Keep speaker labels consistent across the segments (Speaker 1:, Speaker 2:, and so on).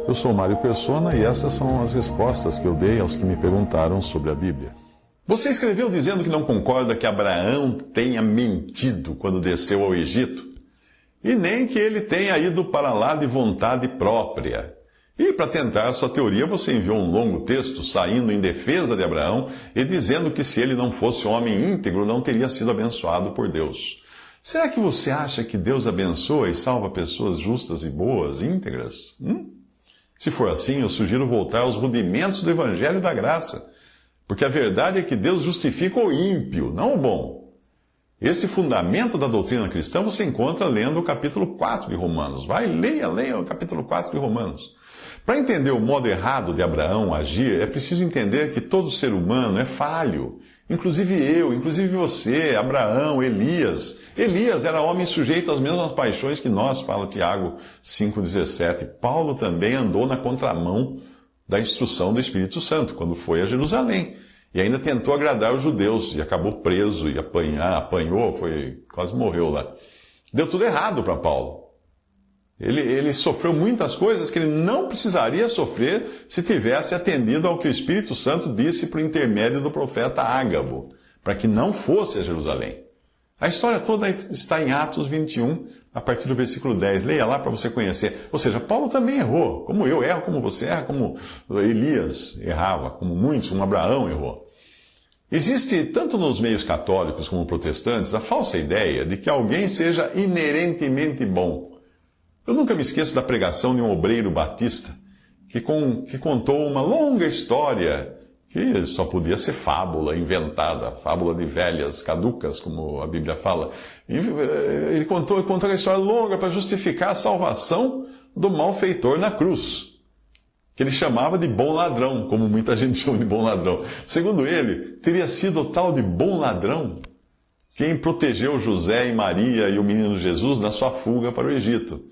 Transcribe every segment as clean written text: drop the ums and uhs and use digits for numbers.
Speaker 1: Eu sou Mário Persona e essas são as respostas que eu dei aos que me perguntaram sobre a Bíblia.
Speaker 2: Você escreveu dizendo que não concorda que Abraão tenha mentido quando desceu ao Egito, e nem que ele tenha ido para lá de vontade própria. E para tentar sua teoria, você enviou um longo texto saindo em defesa de Abraão e dizendo que se ele não fosse homem íntegro, não teria sido abençoado por Deus. Será que você acha que Deus abençoa e salva pessoas justas e boas, íntegras? Se for assim, eu sugiro voltar aos rudimentos do Evangelho da Graça. Porque a verdade é que Deus justifica o ímpio, não o bom. Este fundamento da doutrina cristã você encontra lendo o capítulo 4 de Romanos. Leia o capítulo 4 de Romanos. Para entender o modo errado de Abraão agir, é preciso entender que todo ser humano é falho. Inclusive eu, inclusive você, Abraão, Elias. Elias era homem sujeito às mesmas paixões que nós, fala Tiago 5,17. Paulo também andou na contramão da instrução do Espírito Santo, quando foi a Jerusalém. E ainda tentou agradar os judeus, e acabou preso, e apanhou, quase morreu lá. Deu tudo errado para Paulo. Ele sofreu muitas coisas que ele não precisaria sofrer se tivesse atendido ao que o Espírito Santo disse por intermédio do profeta Ágabo, para que não fosse a Jerusalém. A história toda está em Atos 21, a partir do versículo 10. Leia lá para você conhecer. Ou seja, Paulo também errou, como eu erro, como você erra, como Elias errava, como muitos, como Abraão errou. Existe, tanto nos meios católicos como protestantes, a falsa ideia de que alguém seja inerentemente bom. Eu nunca me esqueço da pregação de um obreiro batista que contou uma longa história que só podia ser fábula inventada, fábula de velhas caducas, como a Bíblia fala. Ele contou uma história longa para justificar a salvação do malfeitor na cruz, que ele chamava de bom ladrão, como muita gente chama de bom ladrão. Segundo ele, teria sido o tal de bom ladrão quem protegeu José e Maria e o menino Jesus na sua fuga para o Egito.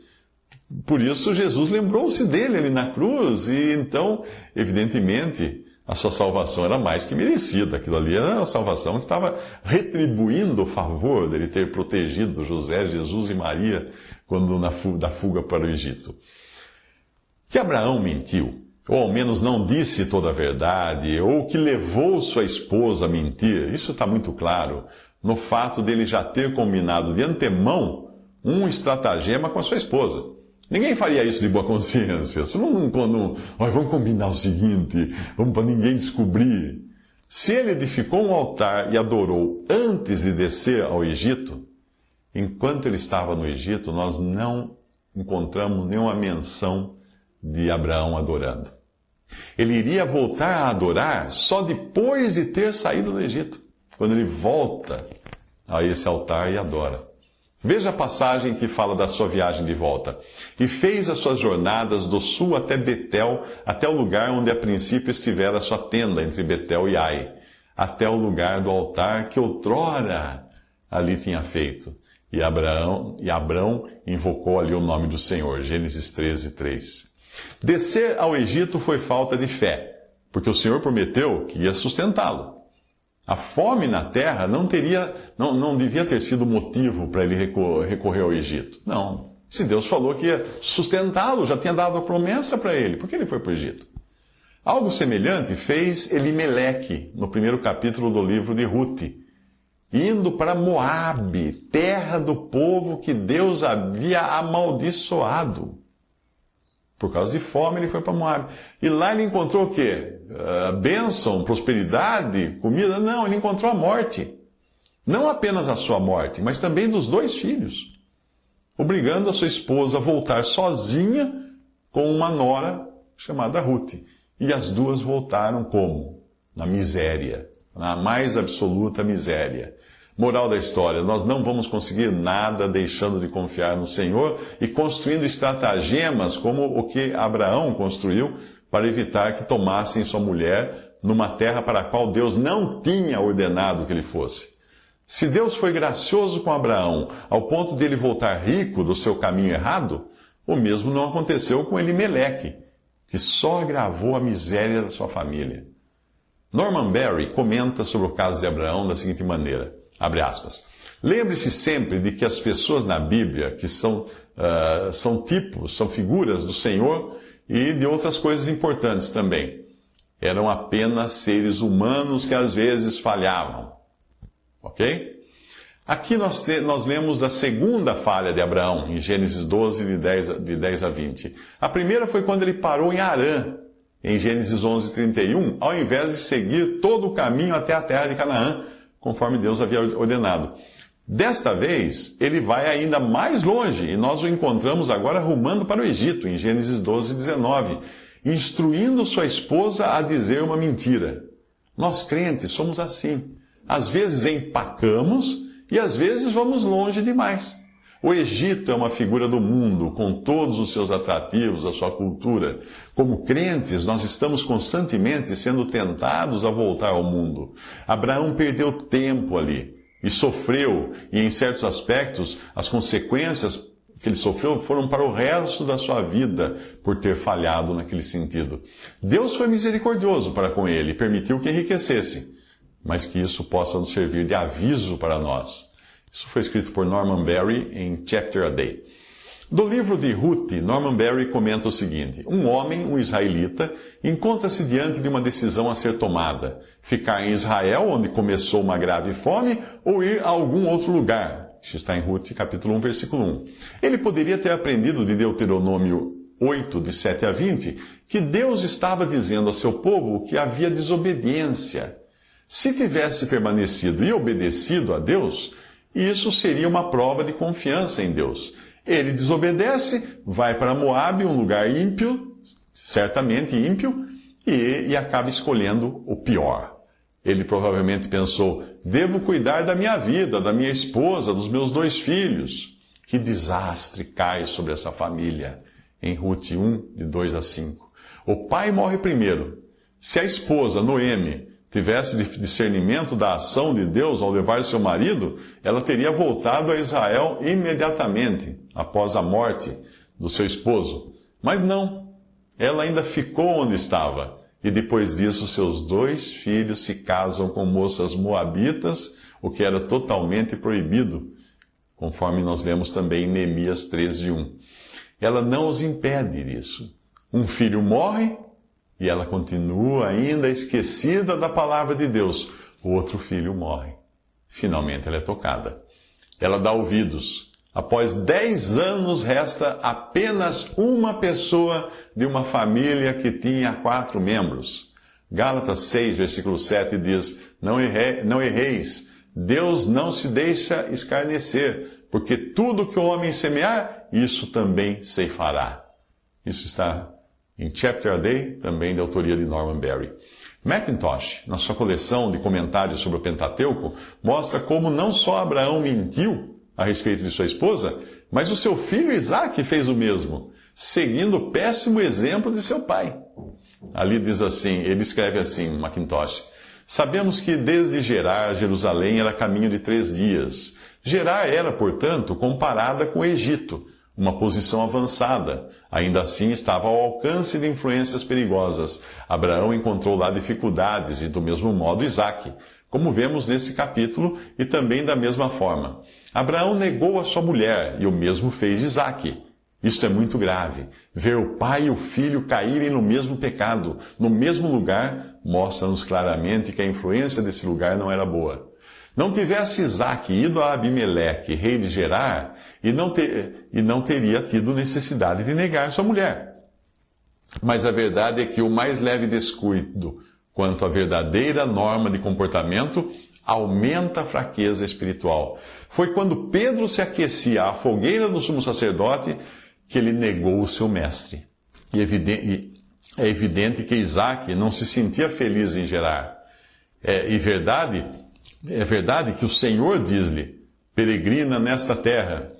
Speaker 2: Por isso, Jesus lembrou-se dele ali na cruz, e então, evidentemente, a sua salvação era mais que merecida. Aquilo ali era a salvação que estava retribuindo o favor dele ter protegido José, Jesus e Maria quando da fuga para o Egito. Que Abraão mentiu, ou ao menos não disse toda a verdade, ou que levou sua esposa a mentir, isso está muito claro no fato dele já ter combinado de antemão um estratagema com a sua esposa. Ninguém faria isso de boa consciência. Vamos combinar o seguinte, vamos para ninguém descobrir. Se ele edificou um altar e adorou antes de descer ao Egito, enquanto ele estava no Egito, nós não encontramos nenhuma menção de Abraão adorando. Ele iria voltar a adorar só depois de ter saído do Egito, quando ele volta a esse altar e adora. Veja a passagem que fala da sua viagem de volta. E fez as suas jornadas do sul até Betel, até o lugar onde a princípio estivera a sua tenda, entre Betel e Ai, até o lugar do altar que outrora ali tinha feito. E Abrão invocou ali o nome do Senhor. Gênesis 13:3. Descer ao Egito foi falta de fé, porque o Senhor prometeu que ia sustentá-lo. A fome na terra não devia ter sido motivo para ele recorrer ao Egito. Não. Se Deus falou que ia sustentá-lo, já tinha dado a promessa para ele, por que ele foi para o Egito? Algo semelhante fez Elimeleque, no primeiro capítulo do livro de Ruth, indo para Moabe, terra do povo que Deus havia amaldiçoado. Por causa de fome, ele foi para Moabe. E lá ele encontrou o quê? Bênção, prosperidade, comida? Não, ele encontrou a morte. Não apenas a sua morte, mas também dos 2 filhos. Obrigando a sua esposa a voltar sozinha com uma nora chamada Ruth. E as duas voltaram como? Na miséria. Na mais absoluta miséria. Moral da história, nós não vamos conseguir nada deixando de confiar no Senhor e construindo estratagemas como o que Abraão construiu para evitar que tomassem sua mulher numa terra para a qual Deus não tinha ordenado que ele fosse. Se Deus foi gracioso com Abraão ao ponto de ele voltar rico do seu caminho errado, o mesmo não aconteceu com Elimeleque, que só agravou a miséria da sua família. Norman Berry comenta sobre o caso de Abraão da seguinte maneira, abre aspas, lembre-se sempre de que as pessoas na Bíblia, que são são tipos, são figuras do Senhor e de outras coisas importantes também. Eram apenas seres humanos que às vezes falhavam. Ok? Aqui nós lemos da segunda falha de Abraão, em Gênesis 12, de 10 a 20. A primeira foi quando ele parou em Harã, em Gênesis 11, 31, ao invés de seguir todo o caminho até a terra de Canaã, conforme Deus havia ordenado. Desta vez, ele vai ainda mais longe, e nós o encontramos agora rumando para o Egito, em Gênesis 12, 19, instruindo sua esposa a dizer uma mentira. Nós crentes somos assim. Às vezes empacamos e às vezes vamos longe demais. O Egito é uma figura do mundo, com todos os seus atrativos, a sua cultura. Como crentes, nós estamos constantemente sendo tentados a voltar ao mundo. Abraão perdeu tempo ali e sofreu, e em certos aspectos, as consequências que ele sofreu foram para o resto da sua vida por ter falhado naquele sentido. Deus foi misericordioso para com ele e permitiu que enriquecesse, mas que isso possa nos servir de aviso para nós. Isso foi escrito por Norman Berry em Chapter a Day. Do livro de Ruth, Norman Berry comenta o seguinte: um homem, um israelita, encontra-se diante de uma decisão a ser tomada: ficar em Israel, onde começou uma grave fome, ou ir a algum outro lugar. Isso está em Ruth, capítulo 1, versículo 1. Ele poderia ter aprendido de Deuteronômio 8, de 7 a 20, que Deus estava dizendo a seu povo que havia desobediência. Se tivesse permanecido e obedecido a Deus, isso seria uma prova de confiança em Deus. Ele desobedece, vai para Moabe, um lugar ímpio, certamente ímpio, e acaba escolhendo o pior. Ele provavelmente pensou: devo cuidar da minha vida, da minha esposa, dos meus 2 filhos. Que desastre cai sobre essa família. Em Ruth 1, de 2 a 5. O pai morre primeiro. Se a esposa, Noemi, tivesse discernimento da ação de Deus ao levar seu marido, ela teria voltado a Israel imediatamente, após a morte do seu esposo. Mas não. Ela ainda ficou onde estava. E depois disso, seus 2 filhos se casam com moças moabitas, o que era totalmente proibido, conforme nós lemos também em Neemias 13:1. Ela não os impede disso. Um filho morre e ela continua ainda esquecida da palavra de Deus. O outro filho morre. Finalmente ela é tocada. Ela dá ouvidos. Após 10 anos, resta apenas uma pessoa de uma família que tinha 4 membros. Gálatas 6, versículo 7 diz: não erreis, Deus não se deixa escarnecer, porque tudo que o homem semear, isso também ceifará. Isso está em Chapter a Day, também de autoria de Norman Berry. Mackintosh, na sua coleção de comentários sobre o Pentateuco, mostra como não só Abraão mentiu a respeito de sua esposa, mas o seu filho Isaque fez o mesmo, seguindo o péssimo exemplo de seu pai. Ali diz assim, ele escreve assim, Mackintosh: sabemos que desde Gerar a Jerusalém era caminho de 3 dias. Gerar era, portanto, comparada com o Egito, uma posição avançada. Ainda assim estava ao alcance de influências perigosas. Abraão encontrou lá dificuldades e, do mesmo modo, Isaque, como vemos nesse capítulo, e também da mesma forma. Abraão negou a sua mulher, e o mesmo fez Isaque. Isto é muito grave. Ver o pai e o filho caírem no mesmo pecado, no mesmo lugar, mostra-nos claramente que a influência desse lugar não era boa. Não tivesse Isaque ido a Abimeleque, rei de Gerar, e não teria tido necessidade de negar sua mulher. Mas a verdade é que o mais leve descuido quanto à verdadeira norma de comportamento aumenta a fraqueza espiritual. Foi quando Pedro se aquecia à fogueira do sumo sacerdote que ele negou o seu mestre. E é evidente que Isaque não se sentia feliz em Gerar. É verdade que o Senhor diz-lhe: peregrina nesta terra.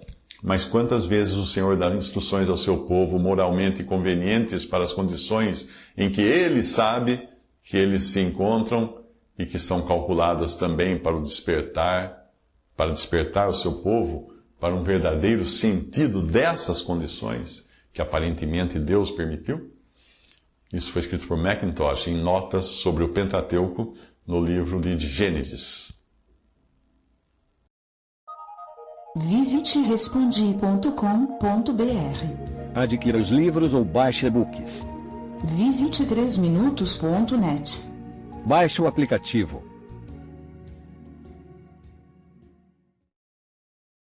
Speaker 2: Mas quantas vezes o Senhor dá instruções ao seu povo moralmente convenientes para as condições em que ele sabe que eles se encontram e que são calculadas também para despertar o seu povo para um verdadeiro sentido dessas condições que aparentemente Deus permitiu? Isso foi escrito por Mackintosh em Notas sobre o Pentateuco no livro de Gênesis.
Speaker 3: Visite respondi.com.br.
Speaker 4: Adquira os livros ou baixe e-books.
Speaker 3: Visite 3minutos.net.
Speaker 4: Baixe o aplicativo.